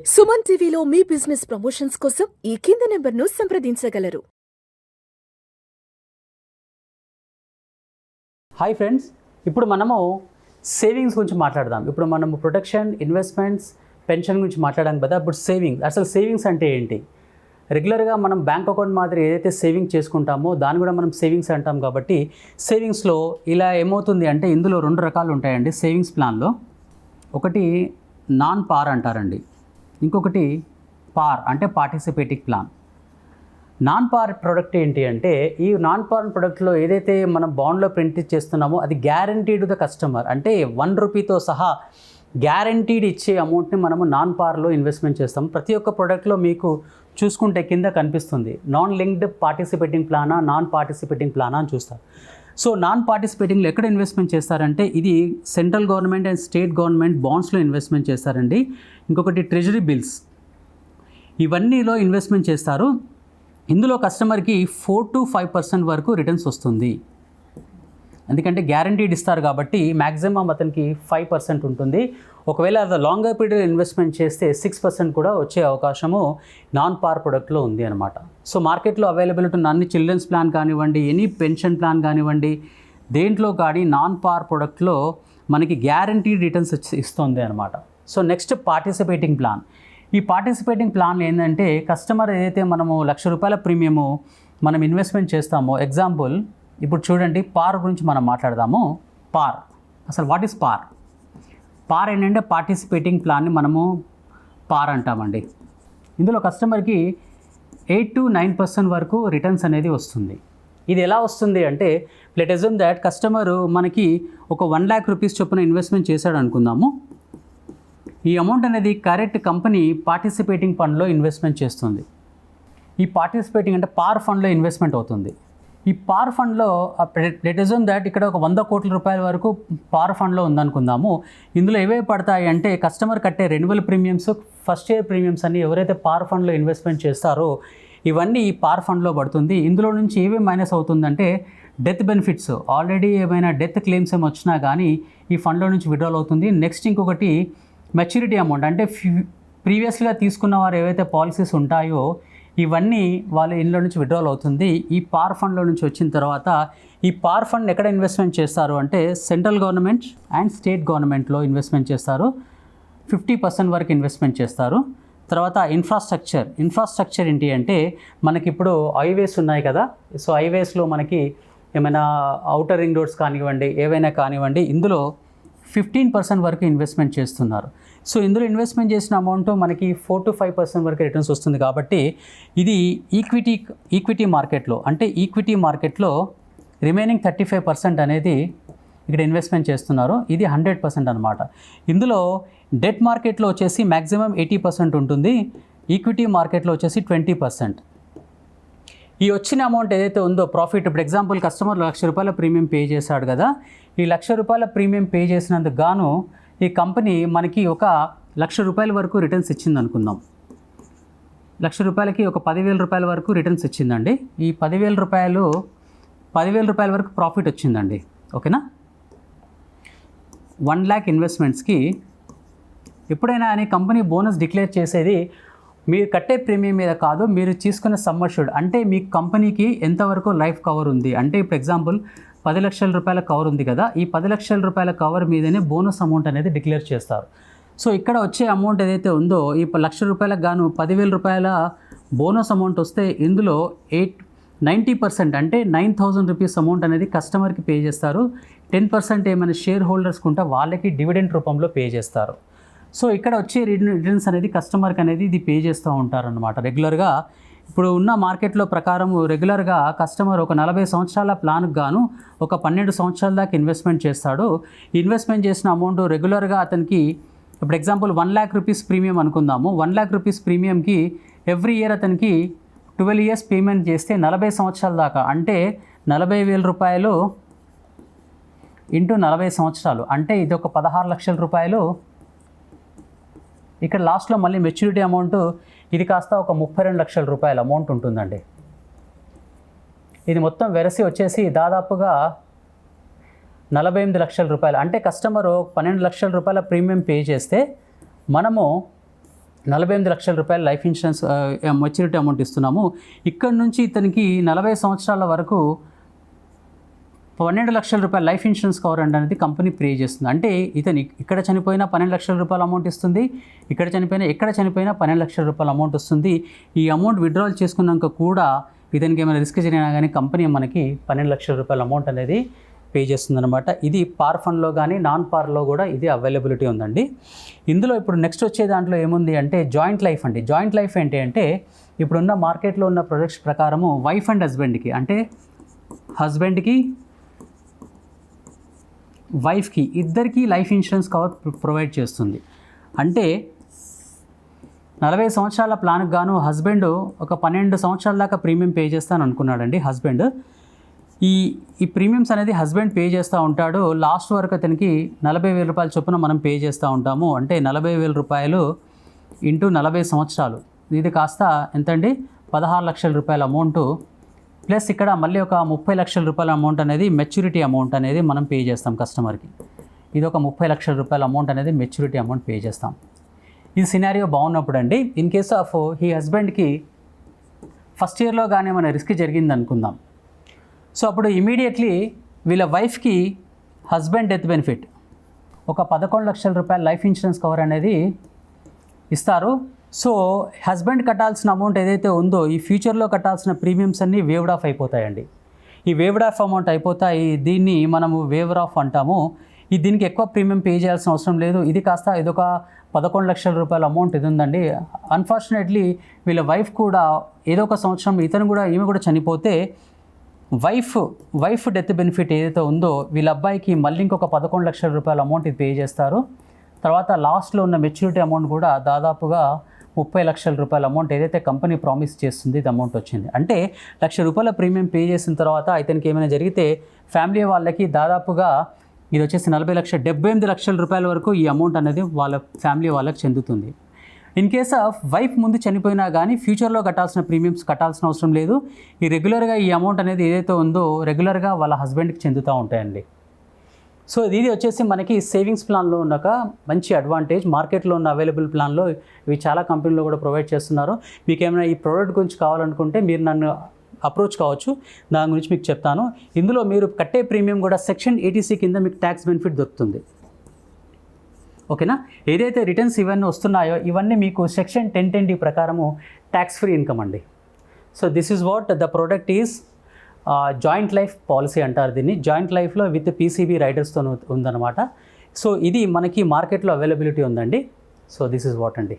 సుమన్ టీవీలో మీ business promotions కోసం ఈ కింది నెంబర్ను సంప్రదించగలరు. హాయ్ ఫ్రెండ్స్, ఇప్పుడు మనము సేవింగ్స్ గురించి మాట్లాడదాం. ఇప్పుడు మనము ప్రొటెక్షన్, ఇన్వెస్ట్మెంట్స్, పెన్షన్ గురించి మాట్లాడాం కదా. ఇప్పుడు అసలు సేవింగ్స్ అంటే ఏంటి? రెగ్యులర్గా మనం బ్యాంక్ అకౌంట్ మాదిరి ఏదైతే సేవింగ్ చేసుకుంటామో దాన్ని కూడా మనం సేవింగ్స్ అంటాం. కాబట్టి సేవింగ్స్లో ఇలా ఏమవుతుంది అంటే ఇందులో రెండు రకాలు ఉంటాయండి సేవింగ్స్ ప్లాన్లో. ఒకటి నాన్ పార్ అంటారండి, ఇంకొకటి పార్ అంటే పార్టిసిపేటింగ్ ప్లాన్. నాన్ పార్ ప్రోడక్ట్ ఏంటి అంటే, ఈ నాన్ పార్ ప్రోడక్ట్లో ఏదైతే మనం బాండ్లో ప్రింట్ చేస్తున్నామో అది గ్యారంటీడ్ ద కస్టమర్, అంటే ₹1 సహా గ్యారంటీడ్ ఇచ్చే అమౌంట్ని మనము నాన్ పార్లో ఇన్వెస్ట్మెంట్ చేస్తాం. ప్రతి ఒక్క ప్రోడక్ట్లో మీకు చూసుకుంటే కింద కనిపిస్తుంది నాన్ లింక్డ్ పార్టిసిపేటింగ్ ప్లానా, నాన్ పార్టిసిపేటింగ్ ప్లానా అని చూస్తారు. సో నాన్ పార్టిసిపేటింగ్లో ఎక్కడ ఇన్వెస్ట్మెంట్ చేస్తారంటే ఇది central government and state government బాండ్స్లో ఇన్వెస్ట్మెంట్ చేస్తారండి. ఇంకొకటి ట్రెజరీ బిల్స్, ఇవన్నీలో ఇన్వెస్ట్మెంట్ చేస్తారు. ఇందులో కస్టమర్కి 4 to 5% వరకు రిటర్న్స్ వస్తుంది. ఎందుకంటే గ్యారంటీడ్ ఇస్తారు కాబట్టి మ్యాక్సిమం అతనికి 5% ఉంటుంది. ఒకవేళ అది లాంగర్ పీరియడ్ ఇన్వెస్ట్మెంట్ చేస్తే 6% కూడా వచ్చే అవకాశము నాన్ పార్ ప్రొడక్ట్లో ఉంది అనమాట. సో మార్కెట్లో అవైలబిలిటీ ఉన్న అన్ని చిల్డ్రన్స్ ప్లాన్ కానివ్వండి, ఎనీ పెన్షన్ ప్లాన్ కానివ్వండి, దేంట్లో కానీ నాన్ పార్ ప్రొడక్ట్లో మనకి గ్యారంటీడ్ రిటర్న్స్ ఇస్తుంది అనమాట. So next participating plan. ఈ పార్టిసిపేటింగ్ ప్లాన్ ఏంటంటే కస్టమర్ ఏదైతే మనము ₹1,00,000 ప్రీమియము మనం ఇన్వెస్ట్మెంట్ చేస్తామో, ఎగ్జాంపుల్ ఇప్పుడు చూడండి పార్ గురించి మనం మాట్లాడదాము. పార్ అసలు వాట్ ఈస్ పార్? పార్ ఏంటంటే పార్టిసిపేటింగ్ ప్లాన్ని మనము పార్ అంటామండి. ఇందులో కస్టమర్కి 8 to 9% వరకు రిటర్న్స్ అనేది వస్తుంది. ఇది ఎలా వస్తుంది అంటే, లెట్ అస్యూమ్ దట్ కస్టమరు మనకి ఒక ₹1,00,000 చొప్పున ఇన్వెస్ట్మెంట్ చేశాడు అనుకుందాము. ఈ అమౌంట్ అనేది కరెక్ట్ కంపెనీ పార్టిసిపేటింగ్ ఫండ్లో ఇన్వెస్ట్మెంట్ చేస్తుంది. ఈ పార్టిసిపేటింగ్ అంటే పార్ ఫండ్లో ఇన్వెస్ట్మెంట్ అవుతుంది. ఈ పార్ ఫండ్లో లెట్ అస్యూమ్ దట్ ఇక్కడ ఒక ₹100 కోట్ల వరకు పార్ ఫండ్లో ఉందనుకుందాము. ఇందులో ఏవే పడతాయి అంటే కస్టమర్ కట్టే renewal premiums, first year premiums అన్ని ఎవరైతే పార్ ఫండ్లో ఇన్వెస్ట్మెంట్ చేస్తారో ఇవన్నీ ఈ పార్ ఫండ్లో పడుతుంది. ఇందులో నుంచి ఏవే మైనస్ అవుతుందంటే డెత్ బెనిఫిట్స్, ఆల్రెడీ ఏమైనా డెత్ క్లెయిమ్స్ ఏమి వచ్చినా కానీ ఈ ఫండ్లో నుంచి విడ్రాల్ అవుతుంది. నెక్స్ట్ ఇంకొకటి మెచ్యూరిటీ అమౌంట్, అంటే ప్రీవియస్గా తీసుకున్న వారు ఏవైతే పాలసీస్ ఉంటాయో ఇవన్నీ వాళ్ళ ఇంట్లో నుంచి విడ్రాల్ అవుతుంది. ఈ పార్ ఫండ్లో నుంచి వచ్చిన తర్వాత ఈ పార్ ఫండ్ ఎక్కడ ఇన్వెస్ట్మెంట్ చేస్తారు అంటే సెంట్రల్ గవర్నమెంట్ అండ్ స్టేట్ గవర్నమెంట్లో ఇన్వెస్ట్మెంట్ చేస్తారు. 50% వరకు ఇన్వెస్ట్మెంట్ చేస్తారు. తర్వాత ఇన్ఫ్రాస్ట్రక్చర్ ఏంటి అంటే మనకి ఇప్పుడు హైవేస్ ఉన్నాయి కదా. సో హైవేస్లో మనకి ఏమైనా ఔటర్ రింగ్ రోడ్స్ కానివ్వండి, ఏవైనా కానివ్వండి, ఇందులో 15% వరకు ఇన్వెస్ట్మెంట్ చేస్తున్నారు. సో ఇందులో ఇన్వెస్ట్మెంట్ చేసిన అమౌంట్ మనకి 4 to 5% వరకు రిటర్న్స్ వస్తుంది. కాబట్టి ఇది ఈక్విటీ మార్కెట్లో, అంటే ఈక్విటీ మార్కెట్లో రిమైనింగ్ 35% అనేది ఇక్కడ ఇన్వెస్ట్మెంట్ చేస్తున్నారు. ఇది 100% అనమాట. ఇందులో డెట్ మార్కెట్లో వచ్చేసి మ్యాక్సిమం 80% ఉంటుంది, ఈక్విటీ మార్కెట్లో వచ్చేసి 20%. ఈ వచ్చిన అమౌంట్ ఏదైతే ఉందో ప్రాఫిట్, ఇప్పుడు ఎగ్జాంపుల్ కస్టమర్ ₹1,00,000 ప్రీమియం పే చేశాడు కదా. ఈ ₹1,00,000 ప్రీమియం పే చేసినందుకు గాను ఈ కంపెనీ మనకి ఒక ₹1,00,000 వరకు రిటర్న్స్ ఇచ్చింది అనుకుందాం. ₹1,00,000కి ఒక ₹10,000 వరకు రిటర్న్స్ ఇచ్చిందండి. ఈ ₹10,000 వరకు ప్రాఫిట్ వచ్చిందండి. ఓకేనా? 1,00,000 ఇన్వెస్ట్మెంట్స్కి ఎప్పుడైనా అని కంపెనీ బోనస్ డిక్లేర్ చేసేది మీరు కట్టే ప్రీమియం మీద కాదు, మీరు తీసుకున్న సమ్ అష్యూర్డ్, అంటే మీ కంపెనీకి ఎంతవరకు లైఫ్ కవర్ ఉంది. అంటే ఇప్పుడు ఎగ్జాంపుల్ ₹10,00,000 కవర్ ఉంది కదా, ఈ ₹10,00,000 కవర్ మీదనే బోనస్ అమౌంట్ అనేది డిక్లేర్ చేస్తారు. సో ఇక్కడ వచ్చే అమౌంట్ ఏదైతే ఉందో ఈ ₹1,00,000 గాను ₹10,000 బోనస్ అమౌంట్ వస్తే ఇందులో 90% అంటే ₹9,000 అమౌంట్ అనేది కస్టమర్కి పే చేస్తారు. 10% ఏమైనా షేర్ హోల్డర్స్కి ఉంటే వాళ్ళకి డివిడెండ్ రూపంలో పే చేస్తారు. సో ఇక్కడ వచ్చే రిటర్న్స్ అనేది కస్టమర్కి అనేది ఇది పే చేస్తూ ఉంటారనమాట రెగ్యులర్గా. ఇప్పుడు ఉన్న మార్కెట్లో ప్రకారం రెగ్యులర్గా కస్టమర్ ఒక 40 సంవత్సరాల ప్లాన్కి గాను ఒక 12 సంవత్సరాల దాకా ఇన్వెస్ట్మెంట్ చేస్తాడు. ఇన్వెస్ట్మెంట్ చేసిన అమౌంట్ రెగ్యులర్గా అతనికి ఇప్పుడు ఎగ్జాంపుల్ ₹1,00,000 ప్రీమియం అనుకుందాము. ₹1,00,000 ప్రీమియంకి ఎవ్రీ ఇయర్ అతనికి 12 years పేమెంట్ చేస్తే 40 సంవత్సరాల దాకా, అంటే ₹40,000 ఇంటూ 40 సంవత్సరాలు, అంటే ఇది ఒక ₹16,00,000. ఇక్కడ లాస్ట్లో మళ్ళీ మెచ్యూరిటీ అమౌంట్ ఇది కాస్త ఒక ₹32,00,000 అమౌంట్ ఉంటుందండి. ఇది మొత్తం వెరసి వచ్చేసి దాదాపుగా ₹48 లక్షల, అంటే కస్టమరు ₹12 లక్షల ప్రీమియం పే చేస్తే మనము 48 లక్షల రూపాయల లైఫ్ ఇన్సూరెన్స్ మెచ్యూరిటీ అమౌంట్ ఇస్తున్నాము. ఇక్కడ నుంచి ఇతనికి 40 సంవత్సరాల వరకు 12 లక్షల రూపాయల లైఫ్ ఇన్సూరెన్స్ కవర్ అనేది కంపెనీ పే చేస్తుంది. అంటే ఇతను ఇక్కడ చనిపోయినా 12 లక్షల రూపాయల అమౌంట్ ఇస్తుంది, ఎక్కడ చనిపోయినా 12 లక్షల రూపాయల అమౌంట్ వస్తుంది. ఈ అమౌంట్ విత్డ్రాల్ చేసుకున్నాక కూడా ఇతనికి ఏమైనా రిస్క్ జరిగినా కానీ కంపెనీ మనకి 12 లక్షల రూపాయల అమౌంట్ అనేది పే చేస్తుంది అనమాట. ఇది పార్ ఫండ్లో కానీ నాన్ పార్లో కూడా ఇది అవైలబిలిటీ ఉందండి. ఇందులో ఇప్పుడు నెక్స్ట్ వచ్చే దాంట్లో ఏముంది అంటే జాయింట్ లైఫ్ అండి. జాయింట్ లైఫ్ ఏంటి అంటే ఇప్పుడున్న మార్కెట్లో ఉన్న ప్రొడక్ట్స్ ప్రకారము వైఫ్ అండ్ హస్బెండ్కి, అంటే హస్బెండ్కి వైఫ్కి ఇద్దరికీ లైఫ్ ఇన్సూరెన్స్ కవర్ ప్రొవైడ్ చేస్తుంది. అంటే 40 సంవత్సరాల ప్లాన్కి గాను హస్బెండ్ ఒక 12 సంవత్సరాల దాకా ప్రీమియం పే చేస్తాను అనుకున్నాడండి. హస్బెండ్ ఈ ప్రీమియమ్స్ అనేది హస్బెండ్ పే చేస్తూ ఉంటాడు. లాస్ట్ వరకు అతనికి 40,000 రూపాయల చొప్పున మనం పే చేస్తూ ఉంటాము. అంటే 40,000 రూపాయలు ఇంటూ 40 సంవత్సరాలు, ఇది కాస్త ఎంతండి 16 లక్షల రూపాయల అమౌంట్. ప్లస్ ఇక్కడ మళ్ళీ ఒక 30 లక్షల రూపాయల అమౌంట్ అనేది మెచ్యూరిటీ అమౌంట్ అనేది మనం పే చేస్తాం కస్టమర్కి. ఇది ఒక 30 లక్షల రూపాయల అమౌంట్ అనేది మెచ్యూరిటీ అమౌంట్ పే చేస్తాం. ఈ సినారియో బాగున్నప్పుడు అండి, ఇన్ కేస్ ఆఫ్ ఈ హస్బెండ్కి ఫస్ట్ ఇయర్లో కానీ ఏమైనా రిస్క్ జరిగింది అనుకుందాం. సో అప్పుడు ఇమీడియట్లీ వీళ్ళ వైఫ్కి హస్బెండ్ డెత్ బెనిఫిట్ ఒక 11 లక్షల రూపాయల లైఫ్ ఇన్సూరెన్స్ కవర్ అనేది ఇస్తారు. సో హస్బెండ్ కట్టాల్సిన అమౌంట్ ఏదైతే ఉందో ఈ ఫ్యూచర్లో కట్టాల్సిన ప్రీమియమ్స్ అన్నీ వేవ్డ్ ఆఫ్ అయిపోతాయండి. ఈ వేవ్డ్ ఆఫ్ అమౌంట్ అయిపోతాయి. దీన్ని మనము వేవర్ ఆఫ్ అంటాము. దీనికి ఎక్కువ ప్రీమియం పే చేయాల్సిన అవసరం లేదు. ఇది కాస్త ఇదొక 11 లక్షల రూపాయల అమౌంట్ ఇది ఉందండి. అన్ఫార్చునేట్లీ వీళ్ళ వైఫ్ కూడా ఏదో ఒక సంవత్సరం ఈమె కూడా చనిపోతే వైఫ్ డెత్ బెనిఫిట్ ఏదైతే ఉందో వీళ్ళ అబ్బాయికి మళ్ళీ ఇంకొక 11 లక్షల రూపాయల అమౌంట్ ఇది పే చేస్తారు. తర్వాత లాస్ట్లో ఉన్న మెచ్యూరిటీ అమౌంట్ కూడా దాదాపుగా 30 లక్షల రూపాయల అమౌంట్ ఏదైతే కంపెనీ ప్రామిస్ చేస్తుంది ఇది అమౌంట్ వచ్చింది. అంటే 1 లక్ష రూపాయల ప్రీమియం పే చేసిన తర్వాత ఇతనికి ఏమైనా జరిగితే ఫ్యామిలీ వాళ్ళకి దాదాపుగా ఇది వచ్చేసి 78 లక్షల రూపాయల వరకు ఈ అమౌంట్ అనేది వాళ్ళ ఫ్యామిలీ వాళ్ళకి చెందుతుంది. ఇన్ కేస్ ఆఫ్ వైఫ్ ముందు చనిపోయినా కానీ ఫ్యూచర్లో కట్టాల్సిన ప్రీమియమ్స్ కట్టాల్సిన అవసరం లేదు. రెగ్యులర్గా ఈ అమౌంట్ అనేది ఏదైతే ఉందో రెగ్యులర్గా వాళ్ళ హస్బెండ్కి చెందుతూ ఉంటాయండి. సో ఇది వచ్చేసి మనకి సేవింగ్స్ ప్లాన్లో ఉన్న ఒక మంచి అడ్వాంటేజ్. మార్కెట్లో ఉన్న అవైలబుల్ ప్లాన్లో ఇవి చాలా కంపెనీలో కూడా ప్రొవైడ్ చేస్తున్నారు. మీకు ఏమైనా ఈ ప్రోడక్ట్ గురించి కావాలనుకుంటే మీరు నన్ను అప్రోచ్ కావచ్చు, దాని గురించి మీకు చెప్తాను. ఇందులో మీరు కట్టే ప్రీమియం కూడా సెక్షన్ 80C కింద మీకు ట్యాక్స్ బెనిఫిట్ దొరుకుతుంది. ఓకేనా? ఏదైతే రిటర్న్స్ ఇవన్నీ వస్తున్నాయో ఇవన్నీ మీకు సెక్షన్ 1010D ప్రకారము ట్యాక్స్ ఫ్రీ ఇన్కమ్ అండి. So this is what the product is joint life policy అంటారు దీన్ని. జాయింట్ లైఫ్లో విత్ PCB రైడర్స్తో ఉందన్నమాట. సో ఇది మనకి మార్కెట్లో అవైలబిలిటీ ఉందండి. సో దిస్ ఈజ్ వాట్ అండి.